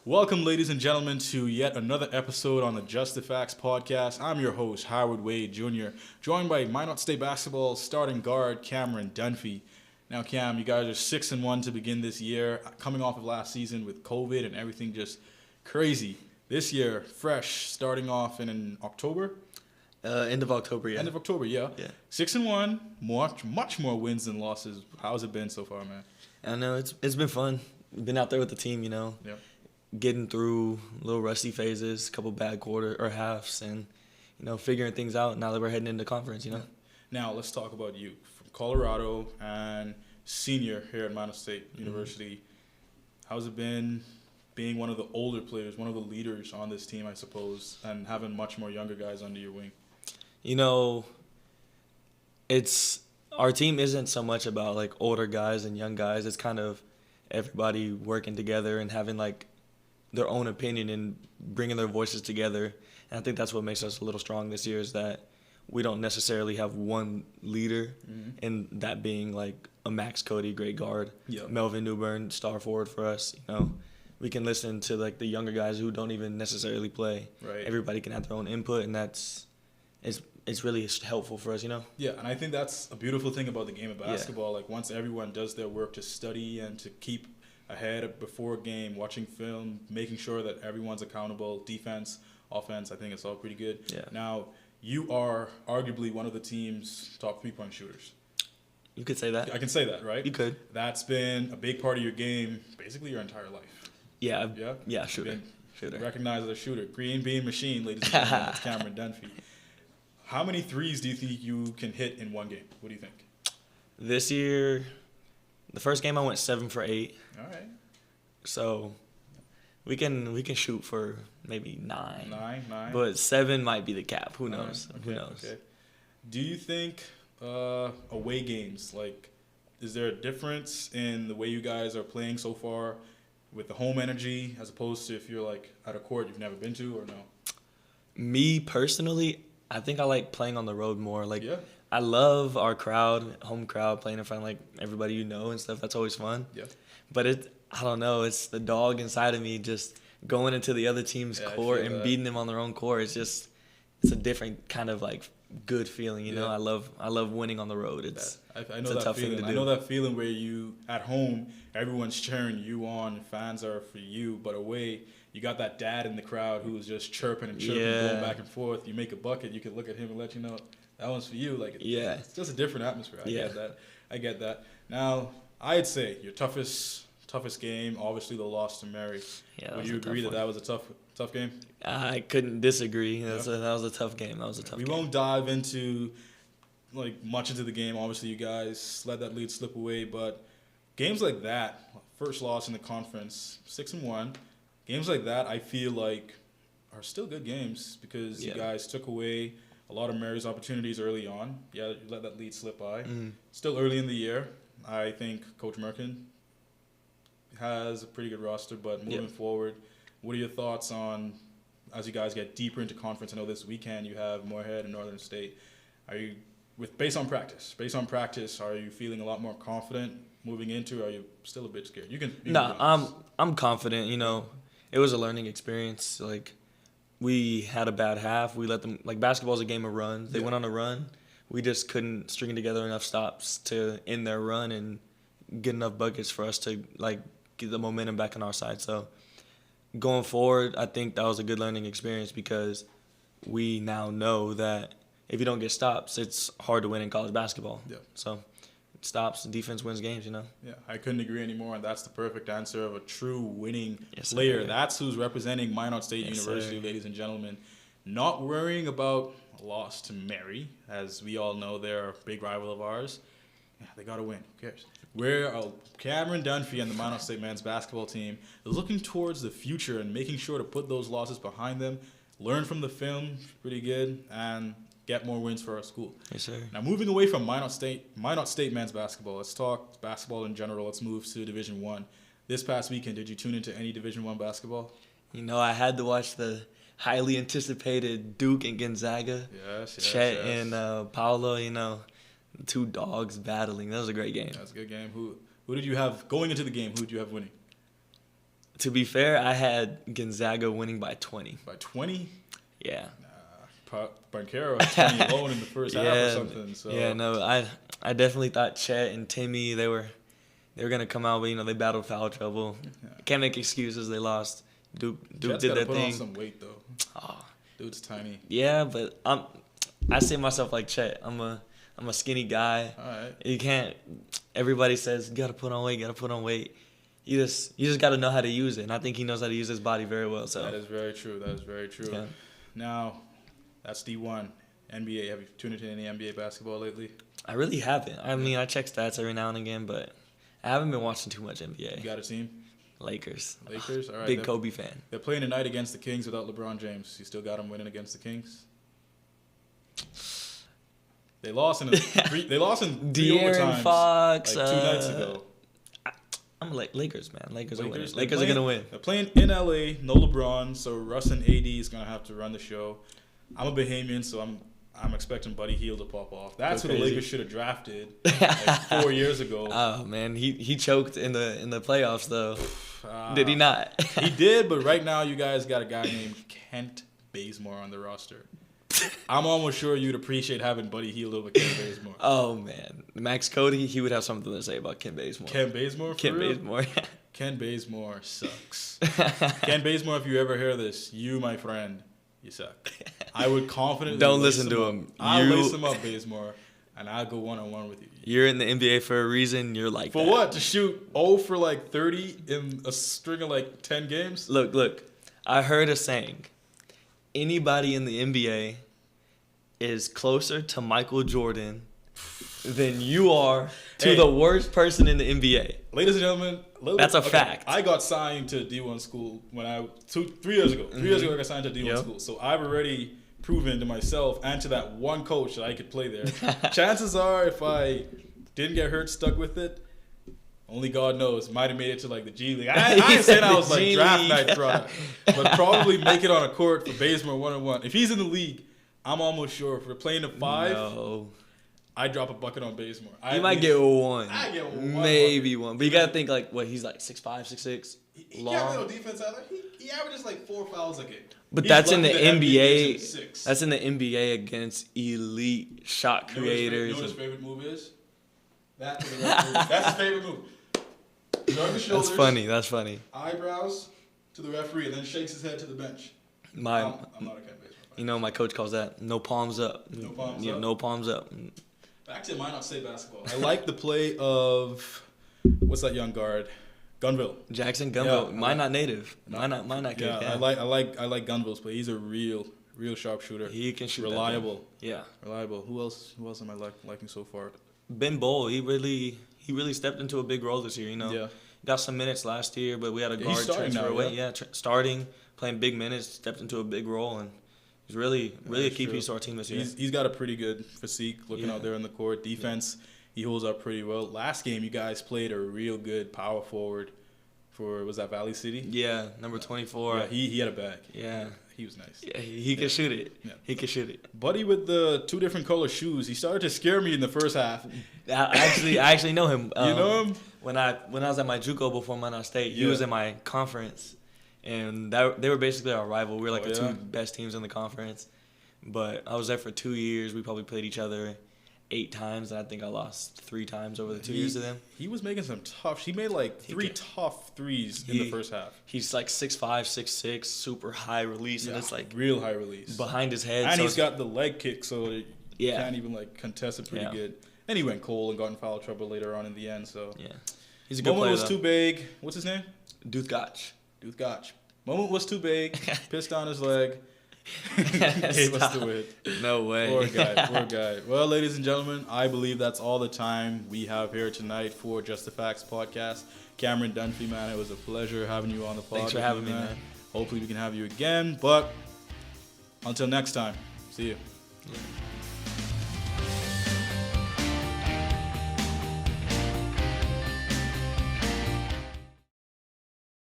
Welcome, ladies and gentlemen, to yet another episode on the Just the Facts podcast. I'm your host, Howard Wade Jr., joined by Minot State Basketball starting guard Cameron Dunphy. Now, Cam, you guys are 6-1 to begin this year, coming off of last season with COVID and everything just crazy. This year, fresh, starting off in October. End of October, yeah. End of October, yeah. Yeah. 6-1, much more wins than losses. How's it been so far, man? I know it's been fun. Been out there with the team, Yeah. getting through little rusty phases, a couple bad quarter or halves, and figuring things out. Now that we're heading into conference, Now, let's talk about you. From Colorado and senior here at Minot State University. How's it been being one of the older players, one of the leaders on this team, I suppose, and having much more younger guys under your wing? It's our team isn't so much about like older guys and young guys. It's kind of everybody working together and having like their own opinion and bringing their voices together. And I think that's what makes us a little strong this year is that we don't necessarily have one leader, and that being like a Max Cody, great guard, Melvin Newbern, star forward for us. We can listen to like the younger guys who don't even necessarily play. Right. Everybody can have their own input, and it's really helpful for us. Yeah, and I think that's a beautiful thing about the game of basketball. Like once everyone does their work to study and to keep ahead before a game, watching film, making sure that everyone's accountable, defense, offense, I think it's all pretty good. Yeah. Now, you are arguably one of the team's top three-point shooters. You could say that. I can say that, right? You could. That's been a big part of your game basically your entire life. Yeah. Yeah? Yeah, shooter. Recognized as a shooter. Green bean machine, ladies and gentlemen. It's Cameron Dunphy. How many threes do you think you can hit in one game? What do you think? This year, the first game I went 7 for 8. All right. So we can shoot for maybe 9. 9. But 7 might be the cap. Who knows? Okay, Who knows? Okay. Do you think away games, like, is there a difference in the way you guys are playing so far with the home energy as opposed to if you're like at a court you've never been to or no? Me personally, I think I like playing on the road more. Like, Yeah. I love our crowd, home crowd, playing in front of like everybody and stuff. That's always fun. Yeah. But I don't know. It's the dog inside of me just going into the other team's Yeah, I court feel and that. beating them on their own court. It's a different kind of like good feeling. Yeah. I love winning on the road. I know it's a that tough thing feeling. to I do. know that feeling where you at home, everyone's cheering you on, fans are for you, but away, you got that dad in the crowd who's just chirping and chirping, Yeah. going back and forth. You make a bucket, you can look at him and let you know that one's for you. Like Yeah. it's just a different atmosphere. Yeah. I get that. Now, I'd say your toughest game, obviously the loss to Mary. Yeah, that Would was you a tough agree that one. that was a tough game? I couldn't disagree. That was a tough game. We won't dive into much into the game. Obviously, you guys let that lead slip away, but games like that, first loss in the conference, 6-1, games like that, I feel like are still good games because you Yeah. guys took away a lot of Mary's opportunities early on. Yeah, you let that lead slip by. Mhm. Still early in the year. I think Coach Merkin has a pretty good roster, but moving forward, what are your thoughts on as you guys get deeper into conference? I know this weekend you have Moorhead and Northern State. Are you based on practice? Are you feeling a lot more confident moving into? Or are you still a bit scared? You can be honest. I'm confident. It was a learning experience. Like, we had a bad half. We let them, like, basketball's a game of runs. They went on a run. We just couldn't string together enough stops to end their run and get enough buckets for us to like get the momentum back on our side. So going forward, I think that was a good learning experience because we now know that if you don't get stops, it's hard to win in college basketball. Yeah. So stops, defense wins games, Yeah, I couldn't agree anymore, and that's the perfect answer of a true winning Yes, player. sir. That's who's representing Minot State Yes, University, sir. ladies and gentlemen. Not worrying about a loss to Mary, as we all know they're a big rival of ours. Yeah, they got to win. Who cares? Cameron Dunphy and the Minot State men's basketball team is looking towards the future and making sure to put those losses behind them, learn from the film, pretty good, and get more wins for our school. Yes, sir. Now, moving away from Minot State men's basketball, let's talk basketball in general. Let's move to Division I. This past weekend, did you tune into any Division I basketball? I had to watch the highly anticipated Duke and Gonzaga. Yes. Chet and Paolo, two dogs battling. That was a great game. That's a good game. Who did you have going into the game? Who did you have winning? To be fair, I had Gonzaga winning by 20. By 20? Yeah. Banchero had 20 alone in the first half or something. So. Yeah, no, I definitely thought Chet and Timmy, they were going to come out, but, they battled foul trouble. Yeah. Can't make excuses. They lost. Duke Chet's did their put thing. On some weight, though. Oh. Dude's tiny. Yeah, but I see myself like Chet. I'm a skinny guy. All right. You can't. Everybody says you gotta put on weight. You just gotta know how to use it, and I think he knows how to use his body very well. So that is very true. Yeah. Now, that's D1. NBA. Have you tuned into any NBA basketball lately? I really haven't. I mean, I check stats every now and again, but I haven't been watching too much NBA. You got a team? Lakers. All right. Big Kobe fan. They're playing tonight against the Kings without LeBron James. You still got them winning against the Kings? They lost in three overtimes Fox, like 2 nights ago. I'm like Lakers, man. Lakers are winning. Lakers are going to win. They're playing in LA, no LeBron, so Russ and AD is going to have to run the show. I'm a Bahamian, so I'm expecting Buddy Hield to pop off. That's who the Lakers should have drafted like 4 years ago. Oh man, he choked in the playoffs though. Did he not? He did, but right now you guys got a guy named Kent Bazemore on the roster. I'm almost sure you'd appreciate having Buddy Hield over Kent Bazemore. Oh man, Max Cody, he would have something to say about Kent Bazemore. Kent Bazemore, Bazemore. Kent Bazemore sucks. Kent Bazemore, if you ever hear this, you my friend, you suck. I would confidently don't listen to him. I'll lace him up, Bazemore, and I'll go 1-on-1 with you. You're in the NBA for a reason. You're like for that. What? To shoot 0 for like 30 in a string of like 10 games? Look. I heard a saying. Anybody in the NBA is closer to Michael Jordan than you are to the worst person in the NBA. Ladies and gentlemen, that's a fact. I got signed to D1 school when 3 years ago. 3 years ago, I got signed to D1 school. So I've already proven to myself and to that one coach that I could play there. Chances are, if I didn't get hurt, stuck with it, only God knows, might have made it to like the G League. I ain't saying I was like draft night product, but probably make it on a court for Bazemore 1-on-1. If he's in the league, I'm almost sure if we're playing a 5, I drop a bucket on Bazemore. You might get one. I get one. Maybe one. But you got to think like, he's like 6'5", 6'6", He got no defense either. He averages like 4 fouls a game. But that's in the NBA. That's in the NBA against elite shot creators. You know what his favorite move is? That's his favorite move. Shoulders, That's funny. Eyebrows to the referee, and then shakes his head to the bench. I'm not a Kent Bazemore fan. My coach calls that no palms up. No palms up? No palms up. Actually, it might not say basketball. I like the play of, what's that young guard? Gunville. Jackson Gunville. Mine not native. Mine not Kent. Yeah, I like Gunville's play. He's a real sharpshooter. He can shoot. Reliable. Yeah. Reliable. Who else am I liking so far? Ben Bowl. He really stepped into a big role this year. Yeah. Got some minutes last year, but we had a guard transfer away. Yeah, starting, playing big minutes, stepped into a big role, and he's really a key piece to our team this year. He's got a pretty good physique looking out there on the court. Defense, he holds up pretty well. Last game, you guys played a real good power forward for, was that Valley City? Yeah, number 24. Yeah, he had a bag. Yeah. He was nice. Yeah, he could shoot it. Yeah. He could shoot it. Buddy with the 2 different color shoes, he started to scare me in the first half. I actually know him. You know him? When I was at my JUCO before Montana State, he was in my conference, and they were basically our rival. We were like the 2 best teams in the conference. But I was there for 2 years. We probably played each other 8 times, and I think I lost 3 times over the 2 years of them. He was making some tough. He made like 3 tough threes in the first half. He's like 6'5", 6'6", super high release, and it's like real high release behind his head. And he's got the leg kick, so you can't even like contest it pretty good. And he went cold and got in foul trouble later on in the end. So he's a good player. Moment was too big. What's his name? Duth Gotch. Moment was too big. Pissed on his leg. Gave us the win. No way. Poor guy. Well, ladies and gentlemen, I believe that's all the time we have here tonight for Just the Facts podcast. Cameron Dunphy, man, it was a pleasure having you on the pod. Thanks for having me, man. Hopefully we can have you again. But until next time, see you. Yeah.